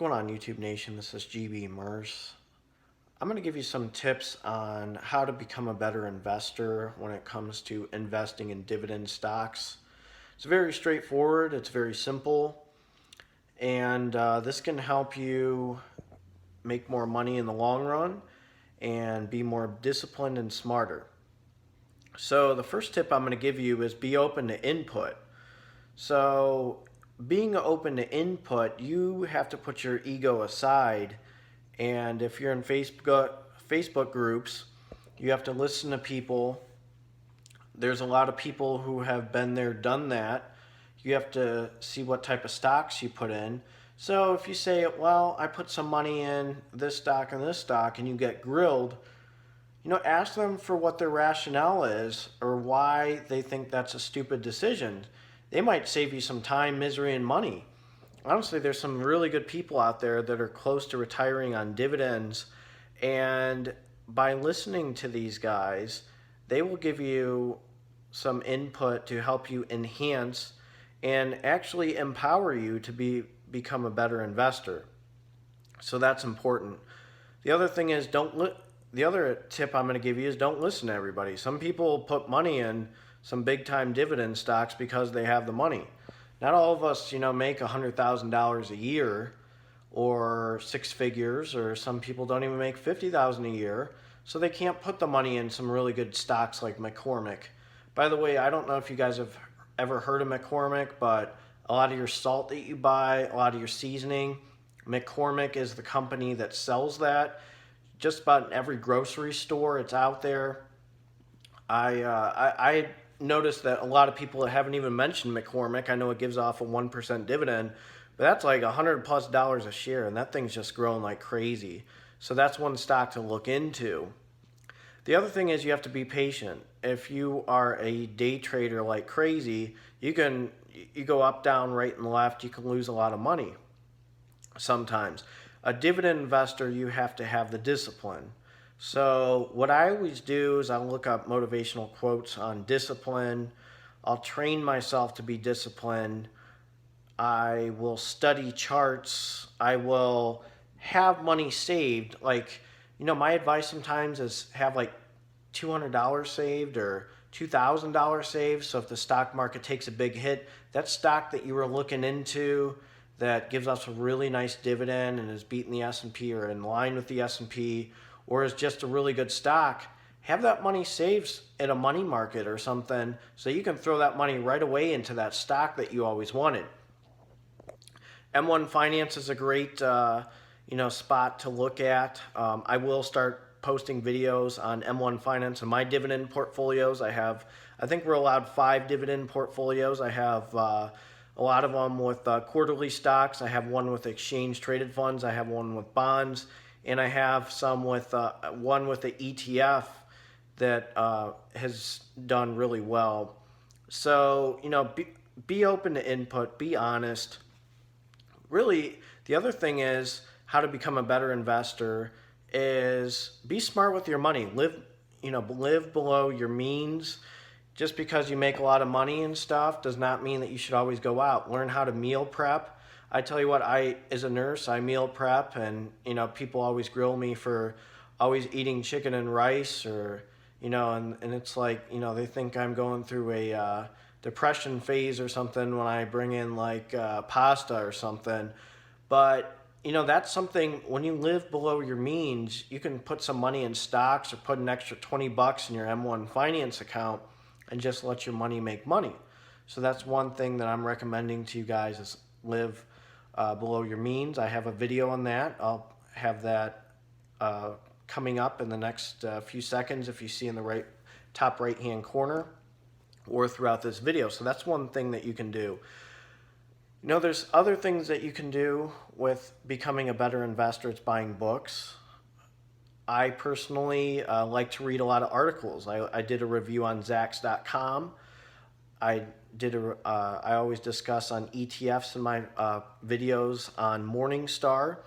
going on, YouTube Nation? This is GB Merce. I'm going to give you some tips on how to become a better investor when it comes to investing in dividend stocks. It's very straightforward, it's very simple, and this can help you make more money in the long run and be more disciplined and smarter. So the first tip I'm going to give you is be open to input. So being open to input, you have to put your ego aside. And if you're in Facebook groups, you have to listen to people. There's a lot of people who have been there, done that. You have to see what type of stocks you put in. So if you say, well, I put some money in this stock and this stock, and you get grilled, ask them for what their rationale is or why they think that's a stupid decision. They might save you some time, misery, and money. Honestly, there's some really good people out there that are close to retiring on dividends, and by listening to these guys, they will give you some input to help you enhance and actually empower you to become a better investor. So that's important. The other thing is the other tip I'm going to give you is don't listen to everybody. Some people put money in some big time dividend stocks because they have the money. Not all of us, make $100,000 a year or six figures, or some people don't even make $50,000 a year, so they can't put the money in some really good stocks like McCormick. By the way, I don't know if you guys have ever heard of McCormick, but a lot of your salt that you buy, a lot of your seasoning, McCormick is the company that sells that. Just about in every grocery store, it's out there. I noticed that a lot of people haven't even mentioned McCormick. I know it gives off a 1% dividend, but that's like $100+ a share, and that thing's just growing like crazy. So that's one stock to look into. The other thing is you have to be patient. If you are a day trader like crazy, you go up, down, right, and left. You can lose a lot of money sometimes. A dividend investor, you have to have the discipline. So what I always do is I'll look up motivational quotes on discipline. I'll train myself to be disciplined. I will study charts. I will have money saved. My advice sometimes is have like $200 saved or $2,000 saved. So if the stock market takes a big hit, that stock that you were looking into that gives us a really nice dividend and is beating the S&P or in line with the S&P, or is just a really good stock, have that money saved at a money market or something so you can throw that money right away into that stock that you always wanted. M1 Finance is a great spot to look at. I will start posting videos on M1 Finance and my dividend portfolios. I think we're allowed 5 dividend portfolios. I have a lot of them with quarterly stocks. I have one with exchange traded funds. I have one with bonds. And I have some with one with the ETF that has done really well. So, be open to input, be honest. Really, the other thing is how to become a better investor is be smart with your money. Live below your means. Just because you make a lot of money and stuff does not mean that you should always go out. Learn how to meal prep. I tell you what, as a nurse, I meal prep, and people always grill me for always eating chicken and rice, or and it's like they think I'm going through a depression phase or something when I bring in like pasta or something. But that's something, when you live below your means, you can put some money in stocks or put an extra $20 in your M1 Finance account and just let your money make money. So that's one thing that I'm recommending to you guys is live below your means. I have a video on that. I'll have that coming up in the next few seconds if you see in the top right hand corner or throughout this video. So that's one thing that you can do. There's other things that you can do with becoming a better investor. It's buying books. I personally like to read a lot of articles. I did a review on Zacks.com. I always discuss on ETFs in my videos on Morningstar.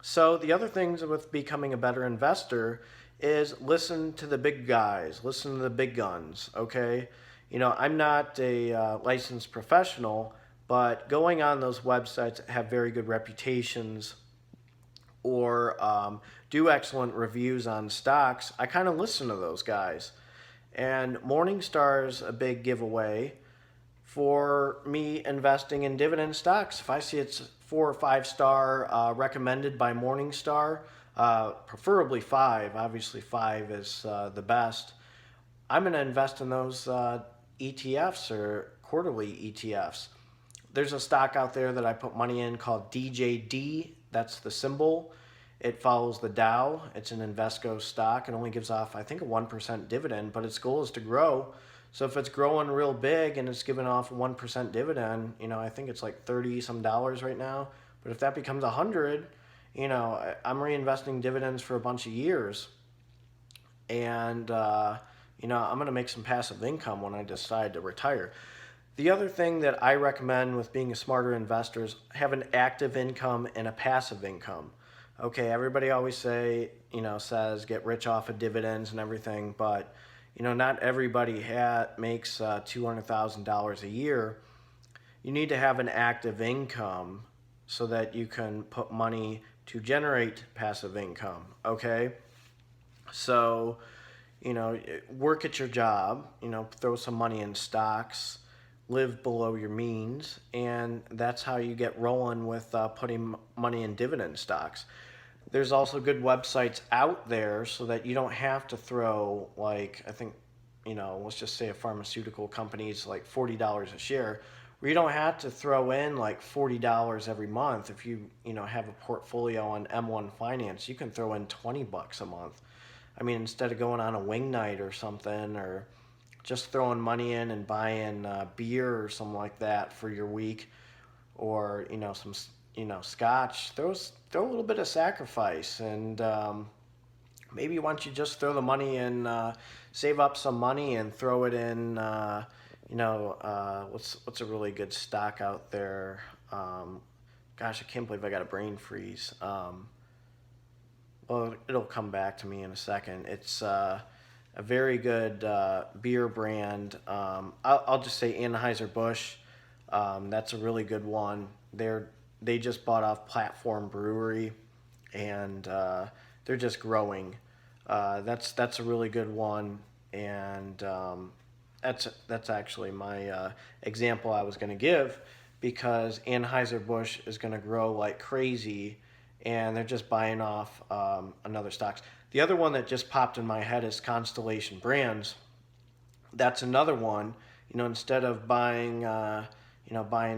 So the other things with becoming a better investor is listen to the big guys, listen to the big guns, okay? I'm not a licensed professional, but going on those websites that have very good reputations, or do excellent reviews on stocks, I kind of listen to those guys. And Morningstar's a big giveaway for me investing in dividend stocks. If I see it's 4 or 5 star recommended by Morningstar, preferably 5, obviously 5 is the best, I'm going to invest in those ETFs or quarterly ETFs. There's a stock out there that I put money in called DJD. That's the symbol. It follows the Dow. It's an Invesco stock. It only gives off, I think, a 1% dividend, but its goal is to grow. So if it's growing real big and it's giving off a 1% dividend, I think it's like 30 some dollars right now. But if that becomes 100, I'm reinvesting dividends for a bunch of years. And, I'm going to make some passive income when I decide to retire. The other thing that I recommend with being a smarter investor is have an active income and a passive income. Okay, everybody always says get rich off of dividends and everything, but not everybody makes $200,000 a year. You need to have an active income so that you can put money to generate passive income. Okay, so work at your job. Throw some money in stocks. Live below your means, and that's how you get rolling with putting money in dividend stocks. There's also good websites out there so that you don't have to throw, like, I think, let's just say a pharmaceutical company is like $40 a share, where you don't have to throw in like $40 every month. If you have a portfolio on M1 Finance, you can throw in $20 a month. I mean, instead of going on a wing night or something, or just throwing money in and buying beer or something like that for your week, or some scotch. Throw a little bit of sacrifice, and maybe once you just throw the money in, save up some money and throw it in. What's a really good stock out there? Gosh, I can't believe I got a brain freeze. Well, it'll come back to me in a second. It's a very good beer brand. I'll just say Anheuser-Busch. That's a really good one. They just bought off Platform Brewery, and they're just growing. That's a really good one, and that's actually my example I was going to give, because Anheuser-Busch is going to grow like crazy, and they're just buying off another stocks. The other one that just popped in my head is Constellation Brands. That's another one. Instead of buying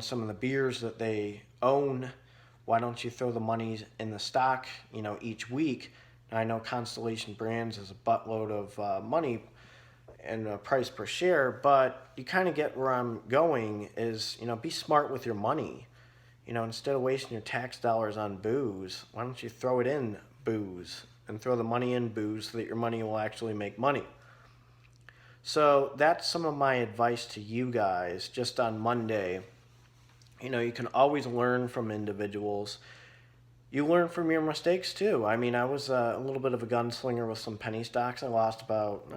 some of the beers that they own, why don't you throw the money in the stock, each week? Now, I know Constellation Brands is a buttload of money and price per share, but you kind of get where I'm going is, be smart with your money. Instead of wasting your tax dollars on booze, why don't you throw it in booze and throw the money in booze so that your money will actually make money? So that's some of my advice to you guys just on Monday. You can always learn from individuals. You learn from your mistakes too. I mean, I was a little bit of a gunslinger with some penny stocks. I lost about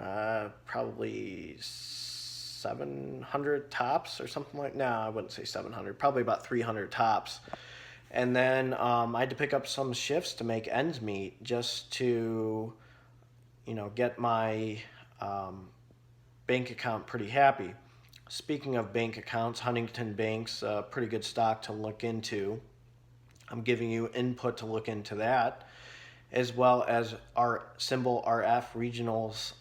probably 700 tops or something like. No, I wouldn't say 700. Probably about 300 tops. And then I had to pick up some shifts to make ends meet, just to, get my bank account pretty happy. Speaking of bank accounts, Huntington Bank's a pretty good stock to look into. I'm giving you input to look into that, as well as our symbol RF, regionals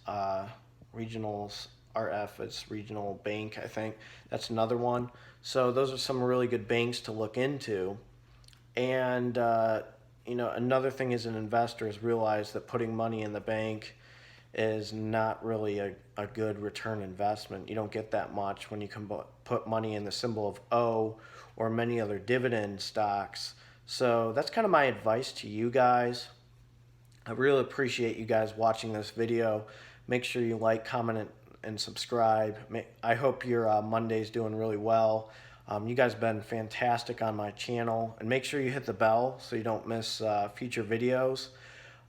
RF is regional bank, I think. That's another one. So those are some really good banks to look into. And another thing as an investor is realize that putting money in the bank is not really a good return investment. You don't get that much when you can put money in the symbol of O or many other dividend stocks. So that's kind of my advice to you guys. I really appreciate you guys watching this video. Make sure you like, comment, and subscribe. I hope your Monday's doing really well. You guys have been fantastic on my channel. And make sure you hit the bell so you don't miss future videos.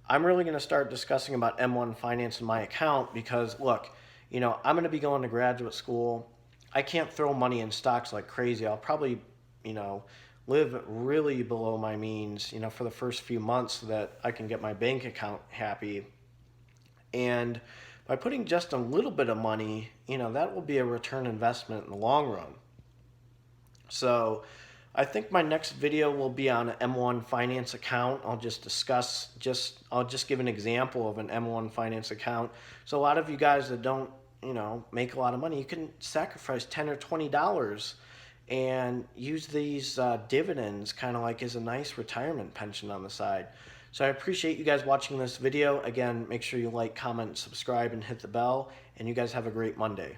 I'm really going to start discussing about M1 Finance in my account because, look, I'm going to be going to graduate school. I can't throw money in stocks like crazy. I'll probably, live really below my means, for the first few months so that I can get my bank account happy. And by putting just a little bit of money, that will be a return investment in the long run. So I think my next video will be on an M1 finance account. I'll just give an example of an M1 finance account. So a lot of you guys that don't, make a lot of money, you can sacrifice $10 or $20 and use these dividends kind of like as a nice retirement pension on the side. So I appreciate you guys watching this video. Again, make sure you like, comment, subscribe, and hit the bell. And you guys have a great Monday.